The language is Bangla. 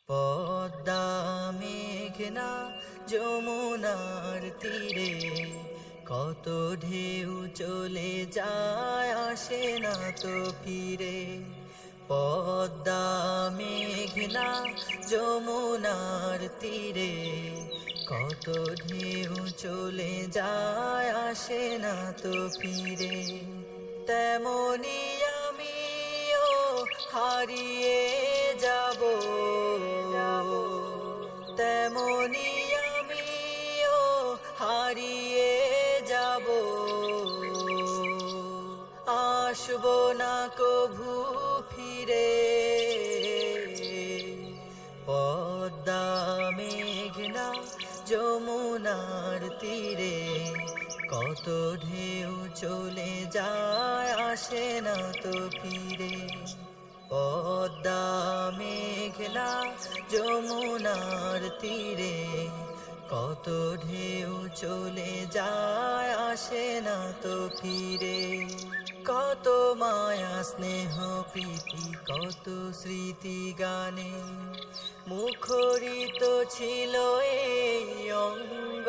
পদ্মা মেঘনা যমুনার তীরে কত ঢেউ চলে যায় আসে না তো ফিরে। পদ্মা মেঘনা যমুনার তীরে কত ঢেউ চলে যায় আসে না তো ফিরে। তেমনি আমিও হারিয়ে যাব, তেমনি আমিও হারিয়ে যাব, আসবো না কভু ফিরে। পদ্মা মেঘনা যমুনার তীরে কত ঢেউ চলে যায় আসে না তো ফিরে। পদ্মা মেঘনা যমুনার তীরে কত ঢেউ চলে যায় আসে না তো ফিরে। কত মায়া স্নেহ প্রীতি কত স্মৃতি গানে মুখরিত ছিল এই অঙ্গ।